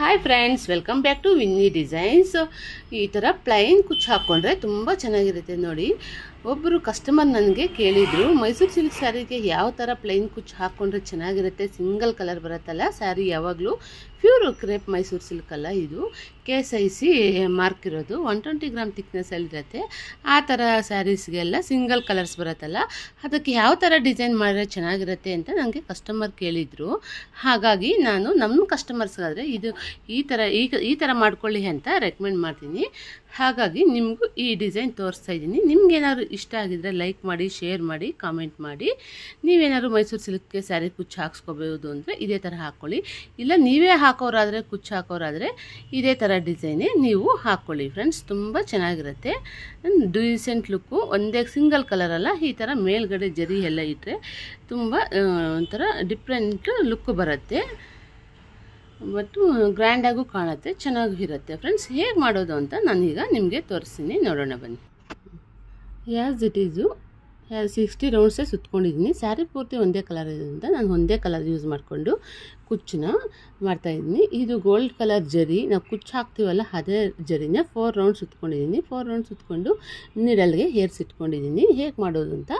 Hi friends, welcome back to Vinny Designs. ಈ ಥರ plain ಕುಚ್ಚು ಹಾಕ್ಕೊಂಡ್ರೆ ತುಂಬ ಚೆನ್ನಾಗಿರುತ್ತೆ ನೋಡಿ. ಒಬ್ಬರು ಕಸ್ಟಮರ್ ನನಗೆ ಕೇಳಿದರು, ಮೈಸೂರು ಸಿಲ್ಕ್ ಸ್ಯಾರಿಗೆ ಯಾವ ಥರ ಪ್ಲೈನ್ ಕುಚ್ಚು ಹಾಕ್ಕೊಂಡ್ರೆ ಚೆನ್ನಾಗಿರುತ್ತೆ, ಸಿಂಗಲ್ ಕಲರ್ ಬರುತ್ತಲ್ಲ ಸ್ಯಾರಿ, ಯಾವಾಗಲೂ ಪ್ಯೂರ್ ಕ್ರೇಪ್ ಮೈಸೂರು ಸಿಲ್ಕ್ ಅಲ್ಲ, ಇದು KSIC ಮಾರ್ಕ್ ಇರೋದು 120 ಗ್ರಾಮ್ ಥಿಕ್ನೆಸ್ಸಲ್ಲಿರುತ್ತೆ. ಆ ಥರ ಸ್ಯಾರೀಸ್ಗೆಲ್ಲ ಸಿಂಗಲ್ ಕಲರ್ಸ್ ಬರುತ್ತಲ್ಲ, ಅದಕ್ಕೆ ಯಾವ ಥರ ಡಿಸೈನ್ ಮಾಡಿದ್ರೆ ಚೆನ್ನಾಗಿರುತ್ತೆ ಅಂತ ನನಗೆ ಕಸ್ಟಮರ್ ಕೇಳಿದರು. ಹಾಗಾಗಿ ನಾನು ನಮ್ಮ ಕಸ್ಟಮರ್ಸ್ಗಾದರೆ ಈ ಥರ ಮಾಡ್ಕೊಳ್ಳಿ ಅಂತ ರೆಕಮೆಂಡ್ ಮಾಡ್ತೀನಿ. ಹಾಗಾಗಿ ನಿಮಗೂ ಈ ಡಿಸೈನ್ ತೋರಿಸ್ತಾ ಇದ್ದೀನಿ. ನಿಮ್ಗೇನಾದ್ರು ಇಷ್ಟ ಆಗಿದ್ರೆ ಲೈಕ್ ಮಾಡಿ, ಶೇರ್ ಮಾಡಿ, ಕಾಮೆಂಟ್ ಮಾಡಿ. ನೀವೇನಾದ್ರು ಮೈಸೂರು ಸಿಲ್ಕ್ಗೆ ಸ್ಯಾರಿ ಕುಚ್ಚು ಹಾಕ್ಸ್ಕೋಬೋದು ಅಂದರೆ ಇದೇ ಥರ ಹಾಕ್ಕೊಳ್ಳಿ. ಇಲ್ಲ ನೀವೇ ಹಾಕೋರಾದರೆ, ಕುಚ್ಚು ಹಾಕೋರಾದರೆ ಇದೇ ಥರ ಡಿಸೈನೇ ನೀವು ಹಾಕ್ಕೊಳ್ಳಿ ಫ್ರೆಂಡ್ಸ್. ತುಂಬ ಚೆನ್ನಾಗಿರುತ್ತೆ, ಡೀಸೆಂಟ್ ಲುಕ್ಕು. ಒಂದೇ ಸಿಂಗಲ್ ಕಲರ್ ಅಲ್ಲ, ಈ ಥರ ಮೇಲ್ಗಡೆ ಜರಿ ಎಲ್ಲ ಇಟ್ಟರೆ ತುಂಬ ಒಂಥರ ಡಿಫ್ರೆಂಟ್ ಲುಕ್ ಬರುತ್ತೆ, ಬಟ್ ಗ್ರ್ಯಾಂಡಾಗೂ ಕಾಣುತ್ತೆ, ಚೆನ್ನಾಗೂ ಇರುತ್ತೆ ಫ್ರೆಂಡ್ಸ್. ಹೇಗೆ ಮಾಡೋದು ಅಂತ ನಾನೀಗ ನಿಮಗೆ ತೋರಿಸ್ತೀನಿ, ನೋಡೋಣ ಬನ್ನಿ. ಆ್ಯಸ್ ಇಟ್ ಈಸು 60 ರೌಂಡ್ಸೇ ಸುತ್ಕೊಂಡಿದ್ದೀನಿ. ಸ್ಯಾರಿ ಪೂರ್ತಿ ಒಂದೇ ಕಲರ್ ಇರೋದ್ರಿಂದ ನಾನು ಒಂದೇ ಕಲರ್ ಯೂಸ್ ಮಾಡಿಕೊಂಡು ಕುಚ್ಚನ್ನ ಮಾಡ್ತಾಯಿದ್ದೀನಿ. ಇದು ಗೋಲ್ಡ್ ಕಲರ್ ಜರಿ, ನಾವು ಕುಚ್ಚು ಹಾಕ್ತೀವಲ್ಲ ಅದೇ ಜರಿನ 4 ರೌಂಡ್ ಸುತ್ಕೊಂಡಿದ್ದೀನಿ. 4 ರೌಂಡ್ ಸುತ್ಕೊಂಡು ನೀಡಲ್ಗೆ ಹೇರ್ಸಿಟ್ಕೊಂಡಿದ್ದೀನಿ. ಹೇಗೆ ಮಾಡೋದು ಅಂತ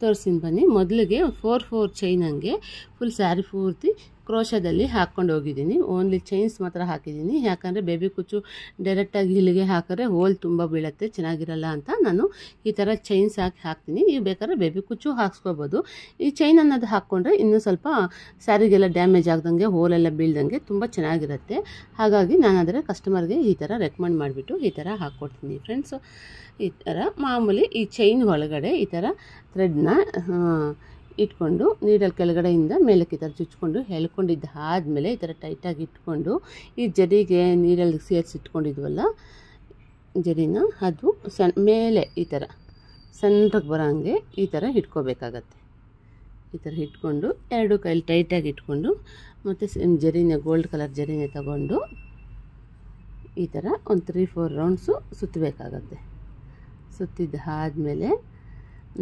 ತೋರಿಸ್ತೀನಿ ಬನ್ನಿ. ಮೊದಲಿಗೆ 4 ಚೈನ್ ಹಂಗೆ ಫುಲ್ ಸ್ಯಾರಿ ಪೂರ್ತಿ ಕ್ರೋಶದಲ್ಲಿ ಹಾಕ್ಕೊಂಡು ಹೋಗಿದ್ದೀನಿ. ಓನ್ಲಿ ಚೈನ್ಸ್ ಮಾತ್ರ ಹಾಕಿದ್ದೀನಿ, ಯಾಕಂದರೆ ಬೇಬಿ ಕುಚ್ಚು ಡೈರೆಕ್ಟಾಗಿ ಇಲ್ಲಿಗೆ ಹಾಕಿದ್ರೆ ಹೋಲ್ ತುಂಬ ಬೀಳುತ್ತೆ, ಚೆನ್ನಾಗಿರಲ್ಲ ಅಂತ ನಾನು ಈ ಥರ ಚೈನ್ಸ್ ಹಾಕ್ತೀನಿ. ನೀವು ಬೇಕಾದ್ರೆ ಬೇಬಿ ಕುಚ್ಚು ಹಾಕ್ಸ್ಕೋಬೋದು. ಈ ಚೈನ್ ಅನ್ನೋದು ಹಾಕ್ಕೊಂಡ್ರೆ ಇನ್ನೂ ಸ್ವಲ್ಪ ಸ್ಯಾರಿಗೆಲ್ಲ ಡ್ಯಾಮೇಜ್ ಆಗ್ದಂಗೆ, ಹೋಲೆಲ್ಲ ಬೀಳ್ದಂಗೆ ತುಂಬ ಚೆನ್ನಾಗಿರುತ್ತೆ. ಹಾಗಾಗಿ ನಾನು ಅದರ ಕಸ್ಟಮರ್ಗೆ ಈ ಥರ ರೆಕಮೆಂಡ್ ಮಾಡಿಬಿಟ್ಟು ಈ ಥರ ಹಾಕ್ಕೊಡ್ತೀನಿ ಫ್ರೆಂಡ್ಸು. ಈ ಥರ ಮಾಮೂಲಿ ಈ ಚೈನ್ ಒಳಗಡೆ ಈ ಥರ ಥ್ರೆಡ್ನ ಇಟ್ಕೊಂಡು ನೀಡಲ್ ಕೆಳಗಡೆಯಿಂದ ಮೇಲಕ್ಕೆ ಈ ಥರ ಚುಚ್ಕೊಂಡು ಎಳ್ಕೊಂಡಿದ್ದು ಆದಮೇಲೆ ಈ ಥರ ಟೈಟಾಗಿ ಇಟ್ಕೊಂಡು ಈ ಜರಿಗೆ ನೀರಲ್ಲಿ ಸೇರಿಸಿಟ್ಕೊಂಡಿದ್ವಲ್ಲ ಜರಿನ, ಅದು ಮೇಲೆ ಈ ಥರ ಸಣ್ಣಗೆ ಬರೋಂಗೆ ಈ ಥರ ಇಟ್ಕೋಬೇಕಾಗತ್ತೆ. ಈ ಥರ ಇಟ್ಕೊಂಡು 2 ಕೈಲಿ ಟೈಟಾಗಿ ಇಟ್ಕೊಂಡು ಮತ್ತು ಜರಿನ ಗೋಲ್ಡ್ ಕಲರ್ ಜರಿನ ತಗೊಂಡು ಈ ಥರ ಒಂದು 3-4 ರೌಂಡ್ಸು ಸುತ್ತಬೇಕಾಗತ್ತೆ. ಸುತ್ತಿದ್ದು ಆದಮೇಲೆ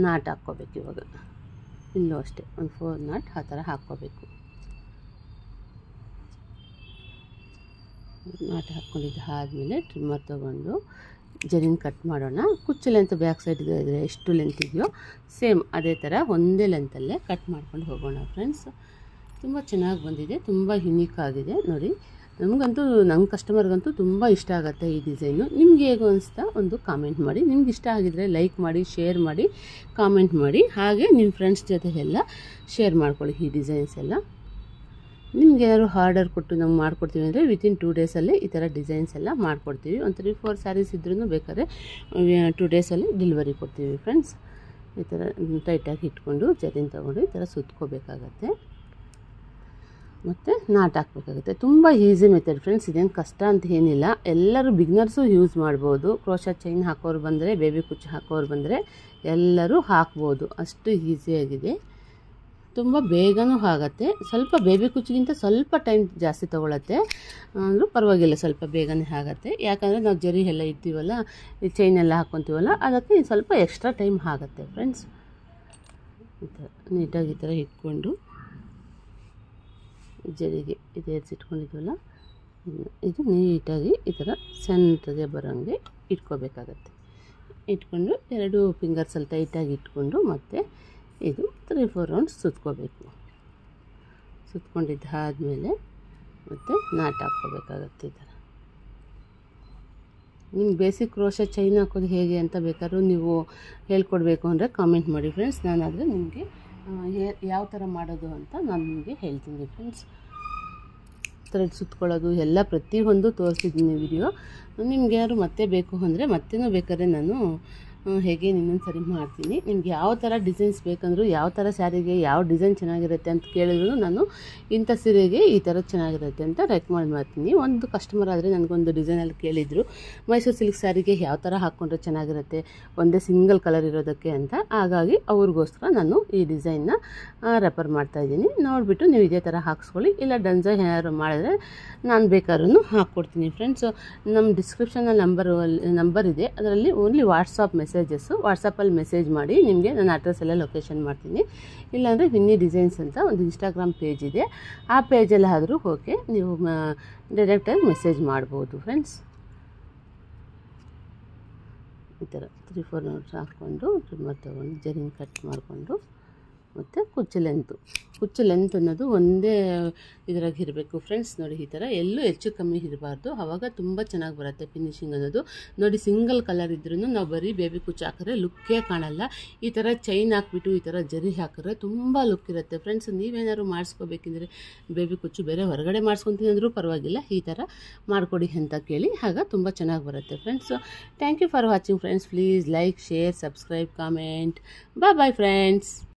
ನಾಟ್ ಹಾಕ್ಕೋಬೇಕು. ಇವಾಗ ಇಲ್ಲೂ ಅಷ್ಟೇ ಒಂದು 4 ನಾಟ್ ಆ ಥರ ಹಾಕ್ಕೋಬೇಕು. ನಾಟ್ ಹಾಕ್ಕೊಂಡಿದ್ದು ಆದಮೇಲೆ ಟ್ರಿಮ್ಮರ್ ತೊಗೊಂಡು ಜರಿನ ಕಟ್ ಮಾಡೋಣ. ಕುಚ್ಚು ಲೆಂತ್ ಬ್ಯಾಕ್ ಸೈಡ್ ಇದ್ದರೆ ಎಷ್ಟು ಲೆಂತ್ ಇದೆಯೋ ಸೇಮ್ ಅದೇ ಥರ ಒಂದೇ ಲೆಂತಲ್ಲೇ ಕಟ್ ಮಾಡ್ಕೊಂಡು ಹೋಗೋಣ ಫ್ರೆಂಡ್ಸ್. ತುಂಬ ಚೆನ್ನಾಗಿ ಬಂದಿದೆ, ತುಂಬ ಯುನೀಕ್ ಆಗಿದೆ ನೋಡಿ. ನಮಗಂತೂ, ನಮ್ಮ ಕಸ್ಟಮರ್ಗಂತೂ ತುಂಬ ಇಷ್ಟ ಆಗುತ್ತೆ ಈ ಡಿಸೈನು. ನಿಮ್ಗೆ ಹೇಗೋ ಅನಿಸ್ತಾ ಒಂದು ಕಾಮೆಂಟ್ ಮಾಡಿ. ನಿಮ್ಗೆ ಇಷ್ಟ ಆಗಿದ್ರೆ ಲೈಕ್ ಮಾಡಿ, ಶೇರ್ ಮಾಡಿ, ಕಾಮೆಂಟ್ ಮಾಡಿ. ಹಾಗೆ ನಿಮ್ಮ ಫ್ರೆಂಡ್ಸ್ ಜೊತೆ ಎಲ್ಲ ಶೇರ್ ಮಾಡ್ಕೊಳ್ಳಿ ಈ ಡಿಸೈನ್ಸ್ ಎಲ್ಲ. ನಿಮ್ಗೆ ಏನಾದ್ರು ಆರ್ಡರ್ ಕೊಟ್ಟು ನಾವು ಮಾಡಿಕೊಡ್ತೀವಿ ಅಂದರೆ ವಿತಿನ್ 2 ಡೇಸಲ್ಲಿ ಈ ಥರ ಡಿಸೈನ್ಸ್ ಎಲ್ಲ ಮಾಡಿಕೊಡ್ತೀವಿ. ಒಂದು 3-4 ಸ್ಯಾರೀಸ್ ಇದ್ರೂ ಬೇಕಾದ್ರೆ 2 ಡೇಸಲ್ಲಿ ಡೆಲಿವರಿ ಕೊಡ್ತೀವಿ ಫ್ರೆಂಡ್ಸ್. ಈ ಥರ ಟೈಟಾಗಿ ಇಟ್ಕೊಂಡು ಜರಿನ ತೊಗೊಂಡು ಈ ಥರ ಸುತ್ಕೋಬೇಕಾಗತ್ತೆ ಮತ್ತು ನಾಟ್ ಹಾಕಬೇಕಾಗುತ್ತೆ. ತುಂಬ ಈಸಿ ಮೆಥಡ್ ಫ್ರೆಂಡ್ಸ್, ಇದೇನು ಕಷ್ಟ ಅಂತ ಏನಿಲ್ಲ. ಎಲ್ಲರೂ ಬಿಗ್ನರ್ಸು ಯೂಸ್ ಮಾಡ್ಬೋದು. ಕ್ರೋಶಾ ಚೈನ್ ಹಾಕೋರು ಬಂದರೆ, ಬೇಬಿ ಕುಚ್ಚು ಹಾಕೋರು ಬಂದರೆ ಎಲ್ಲರೂ ಹಾಕ್ಬೋದು. ಅಷ್ಟು ಈಸಿಯಾಗಿದೆ, ತುಂಬ ಬೇಗನೂ ಆಗುತ್ತೆ. ಸ್ವಲ್ಪ ಬೇಬಿ ಕುಚ್ಚಿಗಿಂತ ಸ್ವಲ್ಪ ಟೈಮ್ ಜಾಸ್ತಿ ತೊಗೊಳತ್ತೆ ಅಂದರೂ ಪರವಾಗಿಲ್ಲ, ಸ್ವಲ್ಪ ಬೇಗನೆ ಆಗುತ್ತೆ. ಯಾಕಂದರೆ ನಾವು ಜರಿ ಎಲ್ಲ ಇಡ್ತೀವಲ್ಲ, ಈ ಚೈನ್ ಎಲ್ಲ ಹಾಕ್ಕೊತೀವಲ್ಲ, ಅದಕ್ಕೆ ಸ್ವಲ್ಪ ಎಕ್ಸ್ಟ್ರಾ ಟೈಮ್ ಆಗುತ್ತೆ ಫ್ರೆಂಡ್ಸ್. ಈ ಥರ ನೀಟಾಗಿ ಈ ಥರ ಇಟ್ಕೊಂಡು ಜರಿಗೆ ಇದು ಎರ್ಸಿಟ್ಕೊಂಡಿದ್ವಲ್ಲ, ಇದು ನೀಟಾಗಿ ಈ ಥರ ಸೆಂಟ್ರಿಗೆ ಬರೋಂಗೆ ಇಟ್ಕೋಬೇಕಾಗತ್ತೆ. ಇಟ್ಕೊಂಡು 2 ಫಿಂಗರ್ಸಲ್ಲಿ ಟೈಟಾಗಿ ಇಟ್ಕೊಂಡು ಮತ್ತೆ ಇದು 3-4 ರೌಂಡ್ಸ್ ಸುತ್ಕೋಬೇಕು. ಸುತ್ಕೊಂಡಿದ್ದಾದಮೇಲೆ ಮತ್ತು ನಾಟ್ ಹಾಕ್ಕೋಬೇಕಾಗತ್ತೆ. ಈ ಥರ ನಿಮ್ಗೆ ಬೇಸಿಕ್ ಕ್ರೋಶಾ ಚೈನ್ ಹಾಕೋದು ಹೇಗೆ ಅಂತ ಬೇಕಾದ್ರೂ ನೀವು ಹೇಳ್ಕೊಡ್ಬೇಕು ಅಂದರೆ ಕಾಮೆಂಟ್ ಮಾಡಿ ಫ್ರೆಂಡ್ಸ್. ನಾನಾದರೆ ನಿಮಗೆ ಯಾವ ಥರ ಮಾಡೋದು ಅಂತ ನಾನು ನಿಮಗೆ ಹೇಳ್ತೀನಿ ಫ್ರೆಂಡ್ಸ್. ಥ್ರೆಡ್ ಸುತ್ಕೊಳ್ಳೋದು ಎಲ್ಲ ಪ್ರತಿಯೊಂದು ತೋರಿಸಿದ್ದೀನಿ ವಿಡಿಯೋ. ನಿಮ್ಗೆ ಯಾರು ಮತ್ತೆ ಬೇಕು ಅಂದರೆ ಮತ್ತೇನೂ ಬೇಕಾದ್ರೆ ನಾನು ಹೇಗೆ ಇನ್ನೊಂದು ಸರಿ ಮಾಡ್ತೀನಿ. ನಿಮ್ಗೆ ಯಾವ ಥರ ಡಿಸೈನ್ಸ್ ಬೇಕಂದ್ರೂ, ಯಾವ ಥರ ಸ್ಯಾರಿಗೆ ಯಾವ ಡಿಸೈನ್ ಚೆನ್ನಾಗಿರುತ್ತೆ ಅಂತ ಕೇಳಿದ್ರು ನಾನು ಇಂಥ ಸೀರೆಗೆ ಈ ಥರ ಚೆನ್ನಾಗಿರುತ್ತೆ ಅಂತ ರೆಕಮೆಂಡ್ ಮಾಡ್ತೀನಿ. ಒಂದು ಕಸ್ಟಮರ್ ಆದರೆ ನನಗೊಂದು ಡಿಸೈನಲ್ಲಿ ಕೇಳಿದರು, ಮೈಸೂರು ಸಿಲ್ಕ್ ಸ್ಯಾರಿಗೆ ಯಾವ ಥರ ಹಾಕ್ಕೊಂಡ್ರೆ ಚೆನ್ನಾಗಿರುತ್ತೆ ಒಂದೇ ಸಿಂಗಲ್ ಕಲರ್ ಇರೋದಕ್ಕೆ ಅಂತ. ಹಾಗಾಗಿ ಅವ್ರಿಗೋಸ್ಕರ ನಾನು ಈ ಡಿಸೈನ್ನ ರೆಫರ್ ಮಾಡ್ತಾಯಿದ್ದೀನಿ. ನೋಡಿಬಿಟ್ಟು ನೀವು ಇದೇ ಥರ ಹಾಕ್ಸ್ಕೊಳ್ಳಿ. ಇಲ್ಲ ಡಿಸೈನ್ ಏನಾದ್ರು ಮಾಡಿದ್ರೆ ನಾನು ಬೇಕಾದ್ರೂ ಹಾಕ್ಕೊಡ್ತೀನಿ ಫ್ರೆಂಡ್ಸ್. ನಮ್ಮ ಡಿಸ್ಕ್ರಿಪ್ಷನಲ್ಲಿ ನಂಬರ್ ಇದೆ, ಅದರಲ್ಲಿ ಓನ್ಲಿ ವಾಟ್ಸಾಪ್ ಮೆಸೇಜ್ ಮೆಸೇಜಸ್ಸು ವಾಟ್ಸಪ್ಪಲ್ಲಿ ಮೆಸೇಜ್ ಮಾಡಿ, ನಿಮಗೆ ನನ್ನ ಅಡ್ರೆಸ್ ಎಲ್ಲ ಲೊಕೇಶನ್ ಮಾಡ್ತೀನಿ. ಇಲ್ಲಾಂದರೆ ವಿನ್ನಿ ಡಿಸೈನ್ಸ್ ಅಂತ ಒಂದು ಇನ್ಸ್ಟಾಗ್ರಾಮ್ ಪೇಜ್ ಇದೆ, ಆ ಪೇಜಲ್ಲಿ ಆದರೂ ಓಕೆ, ನೀವು ಡೈರೆಕ್ಟಾಗಿ ಮೆಸೇಜ್ ಮಾಡ್ಬೋದು ಫ್ರೆಂಡ್ಸ್. ಈ ಥರ 3-4 ನೋಟ್ಸ್ ಹಾಕ್ಕೊಂಡು ಟ್ರಿಮ್ಮರ್ ತೊಗೊಂಡು ಜರಿನ ಕಟ್ ಮಾಡಿಕೊಂಡು, ಮತ್ತು ಕುಚ್ಚು ಲೆಂತ್ ಅನ್ನೋದು ಒಂದೇ ಇದ್ರಾಗ ಇರಬೇಕು ಫ್ರೆಂಡ್ಸ್. ನೋಡಿ ಈ ಥರ ಎಲ್ಲೂ ಹೆಚ್ಚು ಕಮ್ಮಿ ಇರಬಾರ್ದು, ಆವಾಗ ತುಂಬ ಚೆನ್ನಾಗಿ ಬರುತ್ತೆ ಫಿನಿಶಿಂಗ್ ಅನ್ನೋದು. ನೋಡಿ ಸಿಂಗಲ್ ಕಲರ್ ಇದ್ರೂ ನಾವು ಬರೀ ಬೇಬಿ ಕುಚ್ಚು ಹಾಕಿದ್ರೆ ಲುಕ್ಕೇ ಕಾಣಲ್ಲ. ಈ ಥರ ಚೈನ್ ಹಾಕ್ಬಿಟ್ಟು ಈ ಥರ ಜರಿ ಹಾಕಿದ್ರೆ ತುಂಬ ಲುಕ್ ಇರುತ್ತೆ ಫ್ರೆಂಡ್ಸ್. ನೀವೇನಾದ್ರು ಮಾಡಿಸ್ಕೋಬೇಕಿದ್ರೆ ಬೇಬಿ ಕುಚ್ಚು ಬೇರೆ ಹೊರಗಡೆ ಮಾಡಿಸ್ಕೊತೀನಿ ಅಂದರೂ ಪರವಾಗಿಲ್ಲ, ಈ ಥರ ಮಾಡಿಕೊಡಿ ಅಂತ ಕೇಳಿ, ಆಗ ತುಂಬ ಚೆನ್ನಾಗಿ ಬರುತ್ತೆ friends. Thank you for watching friends. Please like, share, subscribe, comment. Bye friends.